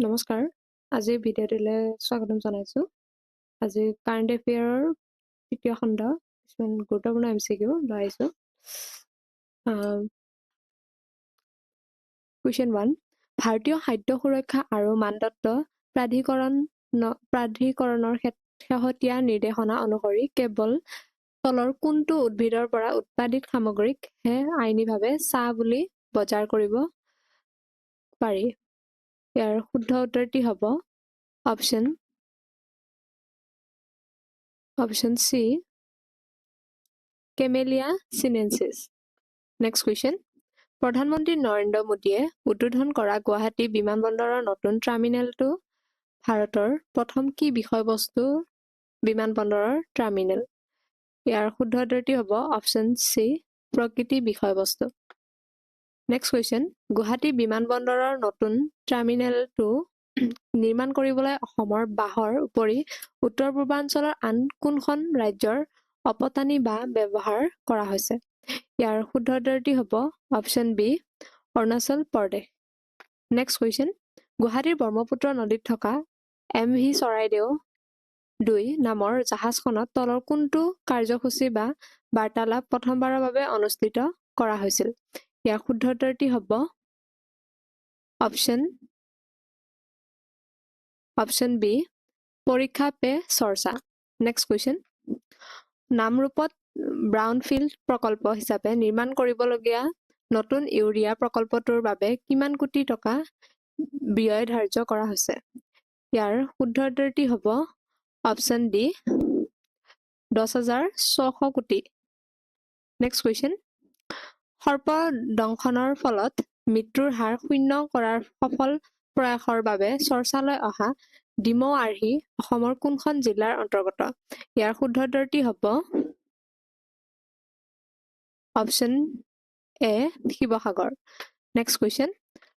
নমস্কাৰ, আজিৰ ভিডিঅ'টোলৈ স্বাগতম জনাইছোঁ। আজি কাৰেণ্ট এফেয়াৰৰ তৃতীয় খণ্ড কিছুমান গুৰুত্বপূৰ্ণ MCQ লৈ আহিছোঁ। কুৱেশ্যন 1, ভাৰতীয় খাদ্য সুৰক্ষা আৰু মানদণ্ড প্ৰাধিকৰণৰ শেহতীয়া নিৰ্দেশনা অনুসৰি কেৱল তলৰ কোনটো উদ্ভিদৰ পৰা উৎপাদিত সামগ্ৰীকহে আইনীভাৱে চাহ বুলি বজাৰ কৰিব পাৰি? ইয়াৰ শুদ্ধ উত্তৰটি হ'ব অপশ্যন চি, কেমেলিয়া চিনেনচিছ। নেক্সট কুৱেশ্যন, প্ৰধানমন্ত্ৰী নৰেন্দ্ৰ মোদীয়ে উদ্বোধন কৰা গুৱাহাটী বিমানবন্দৰৰ নতুন টাৰ্মিনেলটো ভাৰতৰ প্ৰথম কি বিষয়বস্তু বিমানবন্দৰৰ টাৰ্মিনেল? ইয়াৰ শুদ্ধ উত্তৰটি হ'ব অপশ্যন চি, প্ৰকৃতি বিষয়বস্তু। নেক্সট কুৱেশ্যন, গুৱাহাটী বিমানবন্দৰৰ নতুন টাৰ্মিনেলটো নিৰ্মাণ কৰিবলৈ অসমৰ বাহৰ উপৰি উত্তৰ পূৰ্বাঞ্চলৰ আন কোনখন ৰাজ্যৰ অপতানি বা ব্যৱহাৰ কৰা হৈছে? ইয়াৰ শুদ্ধ উত্তৰটি হ'ব option B, Arunachal Pradesh. Next question, গুৱাহাটীৰ ব্ৰহ্মপুত্ৰ নদীত থকা MV চৰাইদেউ 2 নামৰ জাহাজখনত তলৰ কোনটো কাৰ্যসূচী বা বাৰ্তালাপ প্ৰথমবাৰৰ বাবে অনুষ্ঠিত কৰা হৈছিল? ইয়াৰ শুদ্ধ উত্তৰটি হ'ব অপশ্যন বি, পৰীক্ষা পে চৰ্চা। নেক্সট কুৱেশ্যন, নামৰূপত ব্ৰাউনফিল্ড প্ৰকল্প হিচাপে নিৰ্মাণ কৰিবলগীয়া নতুন ইউৰিয়া প্ৰকল্পটোৰ বাবে কিমান কোটি টকা ব্যয় ধাৰ্য কৰা হৈছে? ইয়াৰ শুদ্ধ উত্তৰটি হ'ব অপশ্যন ডি, 10,600 কোটি। নেক্সট কুৱেশ্যন, সৰ্পদংশনৰ ফলত মৃত্যুৰ হাৰ শূন্য কৰাৰ সফল প্ৰয়াসৰ বাবে চৰ্চালৈ অহা ডিমৌ আৰ্হি অসমৰ কোনখন জিলাৰ অন্তৰ্গত? ইয়াৰ শুদ্ধ উত্তৰটি হ'ব অপশ্যন এ, শিৱসাগৰ। নেক্সট কুৱেশ্যন,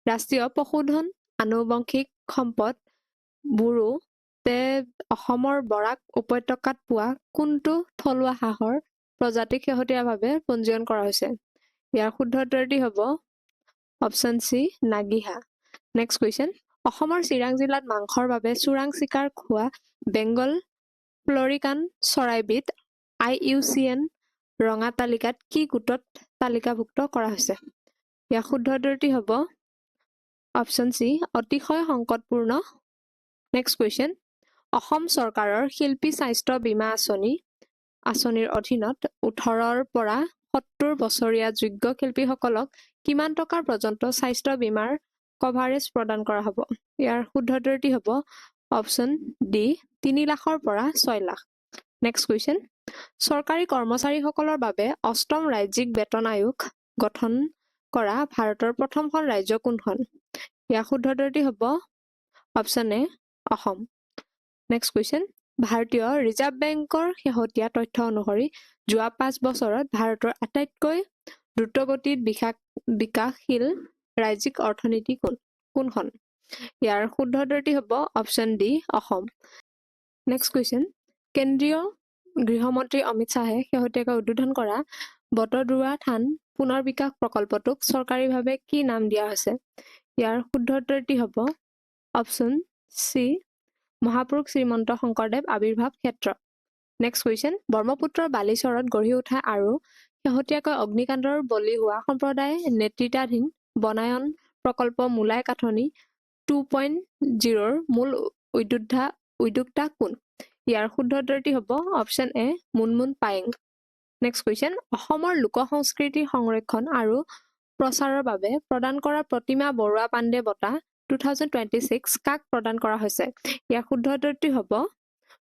ৰাষ্ট্ৰীয় পশুধন আনুবংশিক সম্পদ ব্যুৰোৱে অসমৰ বৰাক উপত্যকাত পোৱা কোনটো থলুৱা হাঁহৰ প্ৰজাতিক শেহতীয়াভাৱে পঞ্জীয়ন কৰা হৈছে? ইয়াৰ শুদ্ধ উত্তৰটি হ'ব অপশ্যন চি, নাগী হাঁহ। নেক্সট কুৱেশ্যন, অসমৰ চিৰাং জিলাত মাংসৰ বাবে চোৰাং চিকাৰ হোৱা বেংগল ফ্লৰিকান চৰাইবিধ IUCN ৰঙা তালিকাত কি গোটত তালিকাভুক্ত কৰা হৈছে? ইয়াৰ শুদ্ধ উত্তৰটি হ'ব অপশ্যন চি, অতিশয় সংকটপূৰ্ণ। নেক্সট কুৱেশ্যন, অসম চৰকাৰৰ শিল্পী স্বাস্থ্য বীমা আঁচনিৰ অধীনত 18ৰ পৰা 70 বছৰীয়া যোগ্য শিল্পীসকলক কিমান টকাৰ পৰ্যন্ত স্বাস্থ্য বীমাৰ কভাৰেজ প্ৰদান কৰা হ'ব? ইয়াৰ শুদ্ধ উত্তৰটি হ'ব অপশ্যন ডি, 3 লাখৰ পৰা 6 লাখ। নেক্সট কুৱেশ্যন, চৰকাৰী কৰ্মচাৰীসকলৰ বাবে 8ম ৰাজ্যিক বেতন আয়োগ গঠন কৰা ভাৰতৰ প্ৰথমখন ৰাজ্য কোনখন? ইয়াৰ শুদ্ধ উত্তৰটি হ'ব অপশ্যন এ, অসম। নেক্সট কুৱেশ্যন, ভাৰতীয় ৰিজাৰ্ভ বেংকৰ শেহতীয়া তথ্য অনুসৰি যোৱা 5 বছৰত ভাৰতৰ আটাইতকৈ দ্ৰুতগতিত বিকাশশীল ৰাজ্যিক অৰ্থনীতি কোনখন? ইয়াৰ শুদ্ধ উত্তৰটি হ'ব option D, Assam. Next question, কেন্দ্ৰীয় গৃহমন্ত্ৰী অমিত শ্বাহে শেহতীয়াকৈ উদ্বোধন কৰা বটদ্ৰৱা থান পুনৰ বিকাশ প্ৰকল্পটোক চৰকাৰীভাৱে কি নাম দিয়া হৈছে? ইয়াৰ শুদ্ধ উত্তৰটি হ'ব অপশ্যন চি, মহাপুৰুষ শ্ৰীমন্ত শংকৰদেৱ আৱিৰ্ভাৱ ক্ষেত্ৰ। নেক্সট কুৱেশ্যন, ব্ৰহ্মপুত্ৰৰ বালিচৰত গঢ়ি উঠা আৰু শেহতীয়াকৈ অগ্নিকাণ্ডৰ বলি হোৱা সম্প্ৰদায় নেতৃত্বাধীন বনায়ন প্ৰকল্প মূলাই কাথনি 2.0ৰ মূল উদ্যোক্তা কোন? ইয়াৰ শুদ্ধ উত্তৰটি হ'ব option A, Munmun Payeng. Next question, অসমৰ লোক সংস্কৃতি সংৰক্ষণ আৰু প্ৰচাৰৰ বাবে প্ৰদান কৰা প্ৰতিমা বৰুৱা পাণ্ডে বঁটা 2026 কাক প্ৰদান কৰা হৈছে? ইয়াৰ শুদ্ধ উত্তৰটি হ'ব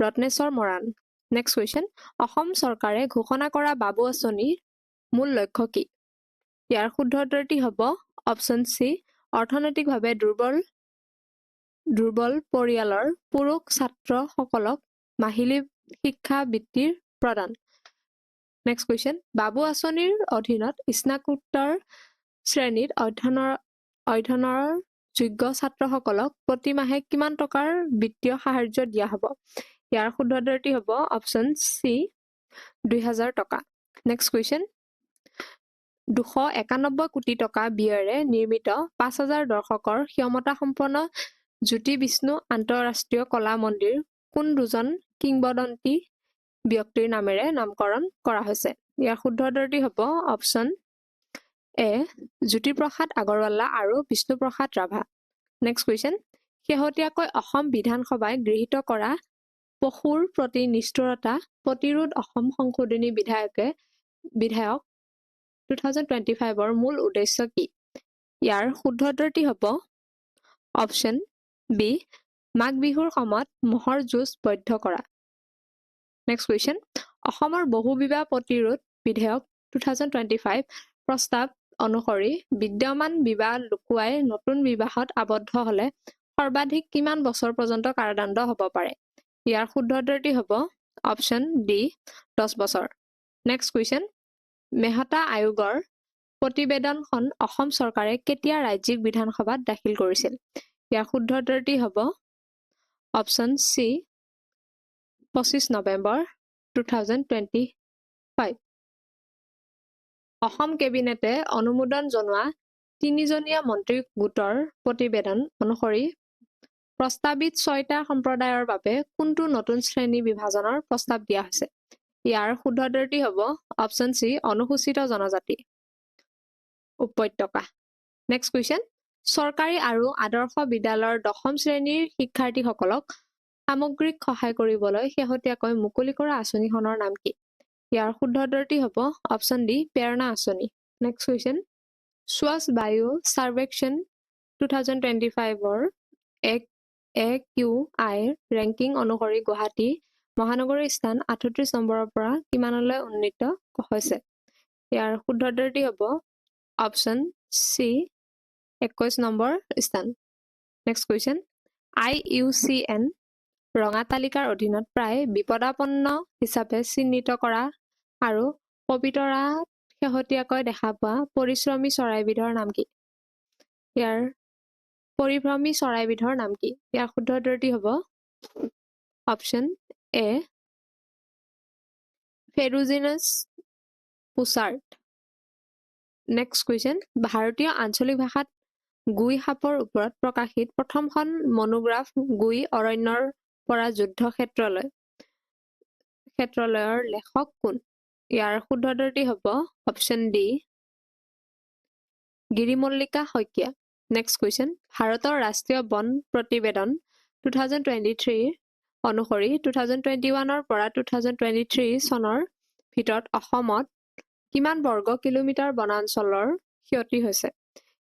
ৰত্নেশ্বৰ মৰাণ। নেক্সট কুৱেশ্যন, অসম চৰকাৰে ঘোষণা কৰা বাবু আঁচনিৰ মূল লক্ষ্য কি? ইয়াৰ শুদ্ধ উত্তৰটি হ'ব অপশ্যন চি, অৰ্থনৈতিকভাৱে দুৰ্বল পৰিয়ালৰ পুৰুষ ছাত্ৰসকলক মাহিলী শিক্ষা বৃত্তিৰ প্ৰদান। নেক্সট কুৱেশ্যন, বাবু আঁচনিৰ অধীনত স্নাতকোত্তৰ শ্ৰেণীত অধ্যয়নৰ যোগ্য ছাত্ৰসকলক প্ৰতি মাহে কিমান টকাৰ বিত্তীয় সাহায্য দিয়া হ'ব? ইয়াৰ শুদ্ধ উত্তৰটি হ'ব অপশ্যন চি, 2,000 টকা। নেক্সট কুৱেশ্যন, 291 কোটি টকা ব্যয়েৰে নিৰ্মিত 5,000 দৰ্শকৰ ক্ষমতাসম্পন্ন জ্যোতি বিষ্ণু আন্তঃৰাষ্ট্ৰীয় কলা মন্দিৰ কোন দুজন কিংবদন্তি ব্যক্তিৰ নামেৰে নামকৰণ কৰা হৈছে? ইয়াৰ শুদ্ধ উত্তৰটি হ'ব অপশ্যন এ জ্যোতিপ্ৰসাদ আগৰৱালা আৰু বিষ্ণুপ্ৰসাদ ৰাভা। নেক্সট কুৱেশ্যন, শেহতীয়াকৈ অসম বিধানসভাই গৃহীত কৰা পশুৰ প্ৰতি নিষ্ঠুৰতা প্ৰতিৰোধ অসম সংশোধনী বিধেয়ক 2025ৰ মূল উদ্দেশ্য কি? ইয়াৰ শুদ্ধ উত্তৰটি হ'ব অপশ্যন বি মাঘ বিহুৰ সময়ত মহৰ যুঁজ বৈধ কৰা। নেক্সট কুৱেশ্যন, অসমৰ বহুবিবাহ প্ৰতিৰোধ বিধেয়ক 2025 প্ৰস্তাৱ অনুসৰি বিদ্যমান বিবাহ লুকুৱাই নতুন বিবাহত আবদ্ধ হলে সৰ্বাধিক কিমান বছৰ পৰ্যন্ত কাৰাদণ্ড হ'ব পাৰে? ইয়াৰ শুদ্ধ উত্তৰটি হ'ব অপশ্যন ডি 10 বছৰ। নেক্সট কুৱেশ্যন, মেহতা আয়োগৰ প্ৰতিবেদনখন অসম চৰকাৰে কেতিয়া ৰাজ্যিক বিধানসভাত দাখিল কৰিছিল? ইয়াৰ শুদ্ধ উত্তৰটি হ'ব অপশ্যন চি 25 নৱেম্বৰ 2025। অসম কেবিনেটে অনুমোদন জনোৱা 3জনীয়া মন্ত্ৰী গোটৰ প্ৰতিবেদন অনুসৰি প্ৰস্তাৱিত 6টা সম্প্ৰদায়ৰ বাবে কোনটো নতুন শ্ৰেণী বিভাজনৰ প্ৰস্তাৱ দিয়া হৈছে? ইয়াৰ শুদ্ধ উত্তৰটি হ'ব অপশ্যন চি অনুসূচিত জনজাতি উপত্যকা। নেক্সট কুৱেশ্যন, চৰকাৰী আৰু আদৰ্শ বিদ্যালয়ৰ 10ম শ্ৰেণীৰ শিক্ষাৰ্থীসকলক সামগ্ৰিক সহায় কৰিবলৈ শেহতীয়াকৈ মুকলি কৰা আঁচনিখনৰ নাম কি? ইয়াৰ শুদ্ধ উত্তৰটি হ'ব অপশ্যন ডি প্ৰেৰণা আঁচনি। নেক্সট কুৱেশ্যন, স্বচ্ছ বায়ু সাৰ্বেক্ষণ 2025ৰ AQI ৰেংকিং অনুসৰি গুৱাহাটী মহানগৰীৰ স্থান 38 নম্বৰৰ পৰা কিমানলৈ উন্নীত হৈছে? ইয়াৰ শুদ্ধ উত্তৰটি হ'ব অপশ্যন চি 21 নম্বৰ স্থান। নেক্সট কুৱেশ্যন, IUCN ৰঙা তালিকাৰ অধীনত প্ৰায় বিপদাপন্ন হিচাপে চিহ্নিত কৰা আৰু পবিতৰাত শেহতীয়াকৈ দেখা পোৱা পৰিভ্ৰমী চৰাইবিধৰ নাম কি? ইয়াৰ শুদ্ধ উত্তৰটি হ'ব অপশ্যন এ ফেৰুজিনাছ পুছাৰ্ড। নেক্সট কুৱেশ্যন, ভাৰতীয় আঞ্চলিক ভাষাত গুই সাপৰ ওপৰত প্ৰকাশিত প্ৰথমখন মনোগ্ৰাফ গুই অৰণ্যৰ পৰা যুদ্ধ ক্ষেত্ৰলৈৰ লেখক কোন? ইয়াৰ শুদ্ধ উত্তৰটি হ'ব option D Girimallika Saikia. Next question, ভাৰতৰ ৰাষ্ট্ৰীয় বন প্ৰতিবেদন 2023 অনুসৰি 2021ৰ পৰা 2023 চনৰ ভিতৰত অসমত কিমান বৰ্গ কিলোমিটাৰ বনাঞ্চলৰ ক্ষতি হৈছে?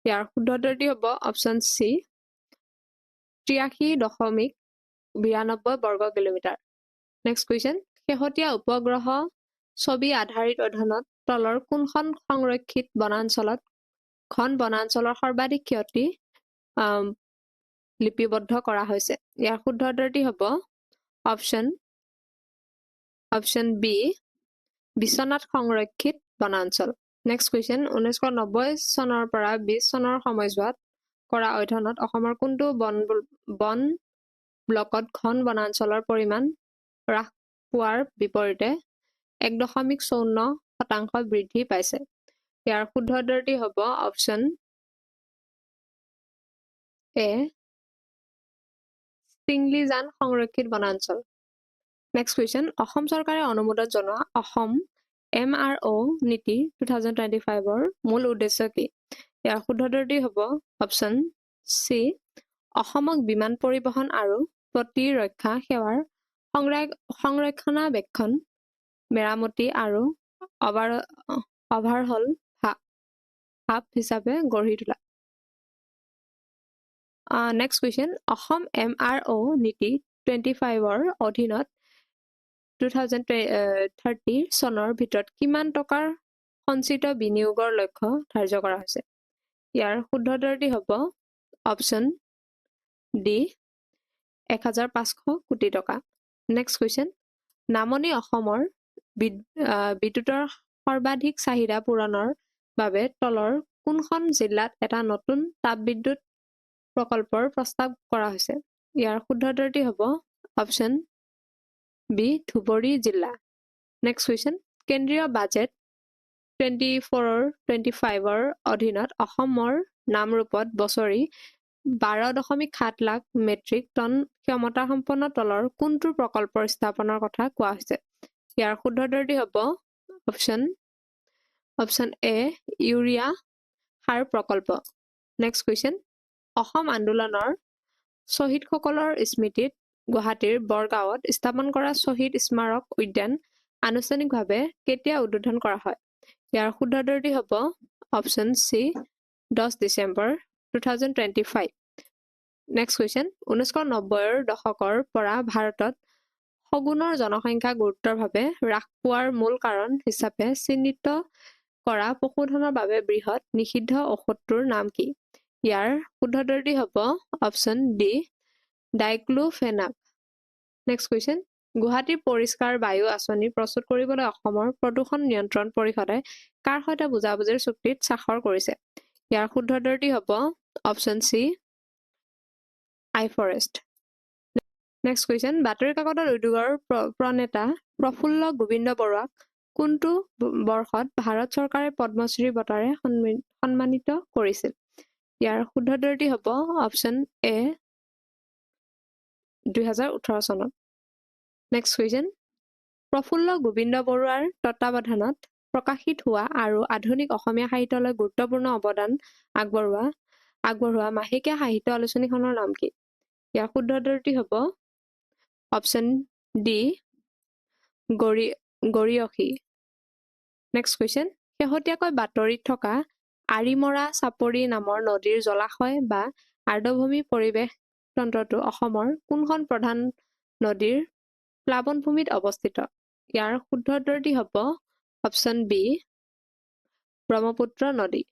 ইয়াৰ শুদ্ধ উত্তৰটি হ'ব অপশ্যন চি 83.92 বৰ্গ কিলোমিটাৰ। নেক্সট কুৱেশ্যন, শেহতীয়া উপগ্ৰহ ছবি আধাৰিত অধ্যয়নত তলৰ কোনখন সংৰক্ষিত বনাঞ্চলত ঘন বনাঞ্চলৰ সৰ্বাধিক ক্ষতি লিপিবদ্ধ কৰা হৈছে? ইয়াৰ শুদ্ধ উত্তৰটি হ'ব অপশ্যন বি বিশ্বনাথ সংৰক্ষিত বনাঞ্চল। নেক্সট কুৱেশ্যন, 1990 চনৰ পৰা 20 চনৰ সময়ছোৱাত কৰা অধ্যয়নত অসমৰ কোনটো বন ব্লকত ঘন বনাঞ্চলৰ পৰিমাণ হ্ৰাস পোৱাৰ বিপৰীতে 1.54% বৃদ্ধি পাইছে? ইয়াৰ শুদ্ধ উত্তৰটি হ'ব অপশ্যন এ চিংলিজান সংৰক্ষিত বনাঞ্চল। নেক্সট কুৱেশ্যন, অসম চৰকাৰে অনুমোদন জনোৱা অসম MRO নীতি 2025ৰ মূল উদ্দেশ্য কি? ইয়াৰ শুদ্ধ উত্তৰটি হ'ব অপশ্যন চি অসমক বিমান পৰিবহণ আৰু প্ৰতিৰক্ষা সেৱাৰ সংৰক্ষণাবেক্ষণ মেৰামতি আৰু অভাৰহল হাব হিচাপে গঢ়ি তোলা। নেক্সট কুৱেশ্যন, অসম MRO নীতি 25ৰ অধীনত 2030 চনৰ ভিতৰত কিমান টকাৰ সঞ্চিত বিনিয়োগৰ লক্ষ্য ধাৰ্য কৰা হৈছে? ইয়াৰ শুদ্ধ উত্তৰটি হ'ব অপশ্যন ডি 1500 কোটি টকা। নেক্সট কুৱেশ্যন, নামনি অসমৰ বিদ্যুতৰ সৰ্বাধিক চাহিদা পূৰণৰ বাবে তলৰ কোনখন জিলাত এটা নতুন তাপবিদ্যুৎ প্ৰকল্পৰ প্ৰস্তাৱ কৰা হৈছে? ইয়াৰ শুদ্ধ উত্তৰটি হ'ব অপশ্যন বি ধুবুৰী জিলা। নেক্সট কুৱেশ্যন, কেন্দ্ৰীয় বাজেট 24-25ৰ অধীনত অসমৰ নামৰূপত বছৰি 12.7 লাখ মেট্ৰিক টন ক্ষমতা সম্পন্ন তলৰ কোনটো প্ৰকল্পৰ স্থাপনৰ কথা কোৱা হৈছে? ইয়াৰ শুদ্ধ উত্তৰটি হ'ব অপশ্যন এ ইউৰিয়া সাৰ প্ৰকল্প। নেক্সট কুৱেশ্যন, অসম আন্দোলনৰ শ্বহীদসকলৰ স্মৃতিত গুৱাহাটীৰ বৰগাঁৱত স্থাপন কৰা শ্বহীদ স্মাৰক উদ্যান আনুষ্ঠানিকভাৱে কেতিয়া উদ্বোধন কৰা হয়? ইয়াৰ শুদ্ধ উত্তৰটি হ'ব option C 10 December 2025। Next question, 1990ৰ দশকৰ পৰা ভাৰতত শগুনৰ জনসংখ্যা গুৰুতৰভাৱে হ্ৰাস পোৱাৰ মূল কাৰণ হিচাপে চিহ্নিত কৰা পশুধনৰ বাবে বৃহৎ নিষিদ্ধ ঔষধটোৰ নাম কি? ইয়াৰ শুদ্ধ উত্তৰটি হ'ব option D diclofenac. Next question, গুৱাহাটীৰ পৰিষ্কাৰ বায়ু আঁচনি প্ৰস্তুত কৰিবলৈ অসমৰ প্ৰদূষণ নিয়ন্ত্ৰণ পৰিষদে কাৰ সৈতে বুজাবুজিৰ চুক্তিত স্বাক্ষৰ কৰিছে? ইয়াৰ শুদ্ধ উত্তৰটি হ'ব অপশ্যন চি আইফৰেষ্ট। নেক্সট কুৱেশ্যন, বাতৰি কাকতৰ উদ্যোগৰ প্ৰণেতা প্ৰফুল্ল গোবিন্দ বৰুৱাক কোনটো বৰ্ষত ভাৰত চৰকাৰে পদ্মশ্ৰী বঁটাৰে সন্মানিত কৰিছিল? ইয়াৰ শুদ্ধ উত্তৰটি হ'ব অপশ্যন এ 2018 চনত। নেক্সট কুৱেশ্যন, প্ৰফুল্ল গোবিন্দ বৰুৱাৰ তত্বাৱধানত প্ৰকাশিত হোৱা আৰু আধুনিক অসমীয়া সাহিত্যলৈ গুৰুত্বপূৰ্ণ অৱদান আগবঢ়োৱা মাহেকীয়া সাহিত্য আলোচনীখনৰ নাম কি? ইয়াৰ শুদ্ধ উত্তৰটি হ'ব অপশ্যন ডি গৰিয়সী। নেক্সট কুৱেশ্যন, শেহতীয়াকৈ বাতৰিত থকা আৰিমৰা চাপৰি নামৰ নদীৰ জলাশয় বা আৰ্দ্ৰভূমি পৰিৱেশ তন্ত্ৰটো অসমৰ কোনখন প্ৰধান নদীৰ প্লাৱনভূমিত অৱস্থিত? ইয়াৰ শুদ্ধ উত্তৰটি হ'ব অপশ্যন বি ব্ৰহ্মপুত্ৰ নদী।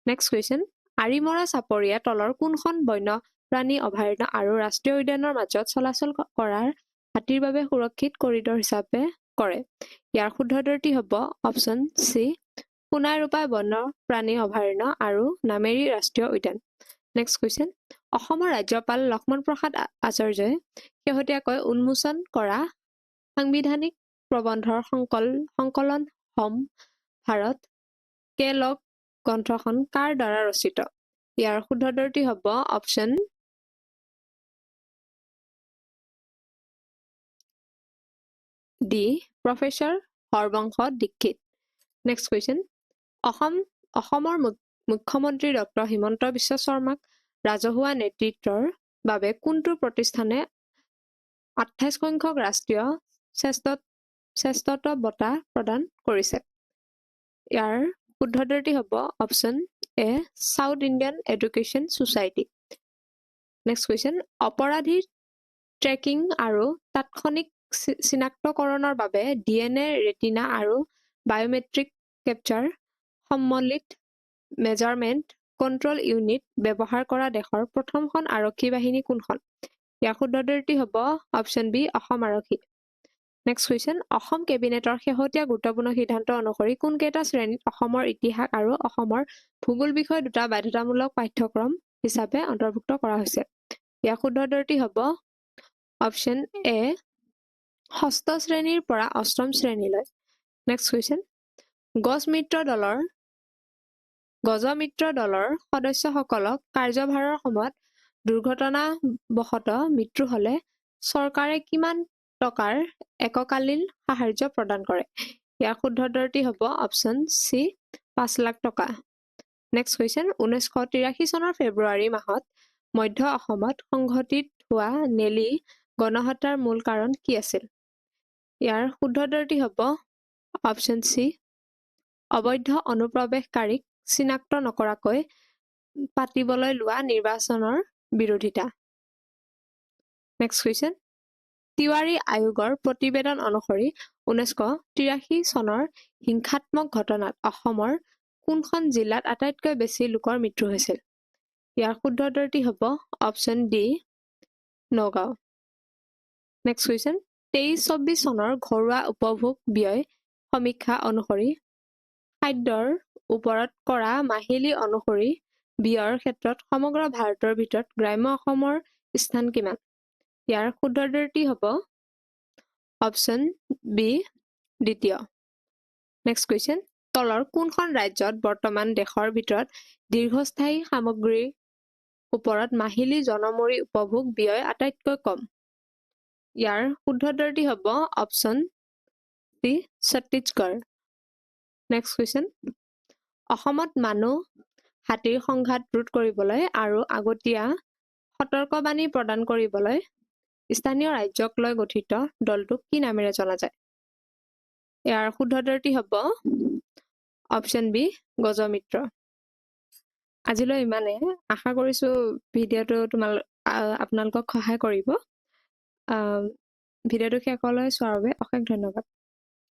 নেক্সট কুৱেশ্যন, আৰিমৰা চাপৰিয়া তলৰ কোনখন বন্যপ্ৰাণী অভয়াৰণ্য আৰু ৰাষ্ট্ৰীয় উদ্যানৰ মাজত চলাচল কৰাৰ হাতীৰ বাবে সুৰক্ষিত কৰিডৰ হিচাপে কৰে? ইয়াৰ শুদ্ধ উত্তৰটি হ'ব অপশ্যন চি সোণাই-ৰূপাই বন্যপ্ৰাণী অভয়াৰণ্য আৰু নামেৰি ৰাষ্ট্ৰীয় উদ্যান। নেক্সট কুৱেশ্যন, অসমৰ ৰাজ্যপাল লক্ষ্মণ প্ৰসাদ আচাৰ্যই শেহতীয়াকৈ উন্মোচন কৰা সাংবিধানিক প্ৰবন্ধৰ সংকলন হম ভাৰত কে লগ গ্ৰন্থখন কাৰ দ্বাৰা ৰচিত? ইয়াৰ শুদ্ধ উত্তৰটি হ'ব অপশ্যন ডি প্ৰফেচাৰ হৰবংশ দীক্ষিত। নেক্সট কুৱেশ্যন, অসমৰ মুখ্যমন্ত্ৰী ডক্টৰ হিমন্ত বিশ্ব শৰ্মাক ৰাজহুৱা নেতৃত্বৰ বাবে কোনটো প্ৰতিষ্ঠানে 28 সংখ্যক ৰাষ্ট্ৰীয় শ্ৰেষ্ঠত্ব বঁটা প্ৰদান কৰিছে? ইয়াৰ শুদ্ধ উত্তৰটি হ'ব অপশ্যন এ south Indian education society. Next question, অপৰাধী ট্ৰেকিং আৰু তাৎক্ষণিক চিনাক্তকৰণৰ বাবে DNA ৰেটিনা আৰু বায়োমেট্ৰিক কেপচাৰ সম্মিলিত মেজাৰমেণ্ট কণ্ট্ৰল ইউনিট ব্যৱহাৰ কৰা দেশৰ প্ৰথমখন আৰক্ষী বাহিনী কোনখন? ইয়াৰ শুদ্ধ উত্তৰটি হ'ব অপশ্যন বি অসম আৰক্ষী। নেক্সট কুৱেশ্যন, অসম কেবিনেটৰ শেহতীয়া গুৰুত্বপূৰ্ণ সিদ্ধান্ত অনুসৰি কোনকেইটা শ্ৰেণীত অসমৰ ইতিহাস আৰু অসমৰ ভূগোল বিষয় দুটা বাধ্যতামূলক পাঠ্যক্ৰম হিচাপে অন্তৰ্ভুক্ত কৰা হৈছে? ইয়াৰ শুদ্ধ উত্তৰটি হ'ব অপশ্যন এ 6ষ্ঠ শ্ৰেণীৰ পৰা 8ম শ্ৰেণীলৈ। নেক্সট কুৱেশ্যন, গজমিত্ৰ দলৰ সদস্যসকলক কাৰ্যভাৰৰ সময়ত দুৰ্ঘটনাবশতঃ মৃত্যু হ'লে চৰকাৰে কিমান টকাৰ এককালীন সাহায্য প্ৰদান কৰে? ইয়াৰ শুদ্ধ উত্তৰটি হ'ব অপশ্যন চি 5 লাখ টকা। নেক্সট কুৱেশ্যন, 1983 চনৰ ফেব্ৰুৱাৰী মাহত মধ্য অসমত সংঘটিত হোৱা নেলী গণহত্যাৰ মূল কাৰণ কি আছিল? ইয়াৰ শুদ্ধ উত্তৰটি হ'ব অপশ্যন চি অবৈধ অনুপ্ৰৱেশকাৰীক চিনাক্ত নকৰাকৈ পাতিবলৈ লোৱা নিৰ্বাচনৰ বিৰোধিতা। নেক্সট কুৱেশ্যন, তিৱাৰী আয়োগৰ প্ৰতিবেদন অনুসৰি 1983 চনৰ হিংসাত্মক ঘটনাত অসমৰ কোনখন জিলাত আটাইতকৈ বেছি লোকৰ মৃত্যু হৈছিল? ইয়াৰ শুদ্ধ উত্তৰটি হ'ব option D Nagaon. Next question, 23-24 চনৰ ঘৰুৱা উপভোগ ব্যয় সমীক্ষা অনুসৰি খাদ্যৰ ওপৰত কৰা মাহিলী অনুসৰি ব্যয়ৰ ক্ষেত্ৰত সমগ্ৰ ভাৰতৰ ভিতৰত গ্ৰাম্য অসমৰ স্থান কিমান? ইয়াৰ শুদ্ধ উত্তৰটি হ'ব অপশ্যন বি দ্বিতীয়। নেক্সট কুৱেশ্যন, তলৰ কোনখন ৰাজ্যত বৰ্তমান দেশৰ ভিতৰত দীৰ্ঘস্থায়ী সামগ্ৰী ওপৰত মাহিলী জনমূৰি উপভোগ ব্যয় আটাইতকৈ কম? ইয়াৰ শুদ্ধ উত্তৰটি হ'ব option C Chhattisgarh. Next question, অসমত মানুহ হাতীৰ সংঘাত ৰোধ কৰিবলৈ আৰু আগতীয়া সতৰ্কবাণী প্ৰদান কৰিবলৈ স্থানীয় ৰাজ্যক লৈ গঠিত দলটোক কি নামেৰে জনা যায়? ইয়াৰ শুদ্ধ উত্তৰটি হ'ব অপশ্যন বি গজমিত্ৰ। আজিলৈ ইমানে, আশা কৰিছো ভিডিঅ'টো আপোনালোকক সহায় কৰিব। ভিডিঅ'টো শেষলৈ চোৱাৰ বাবে অশেষ ধন্যবাদ।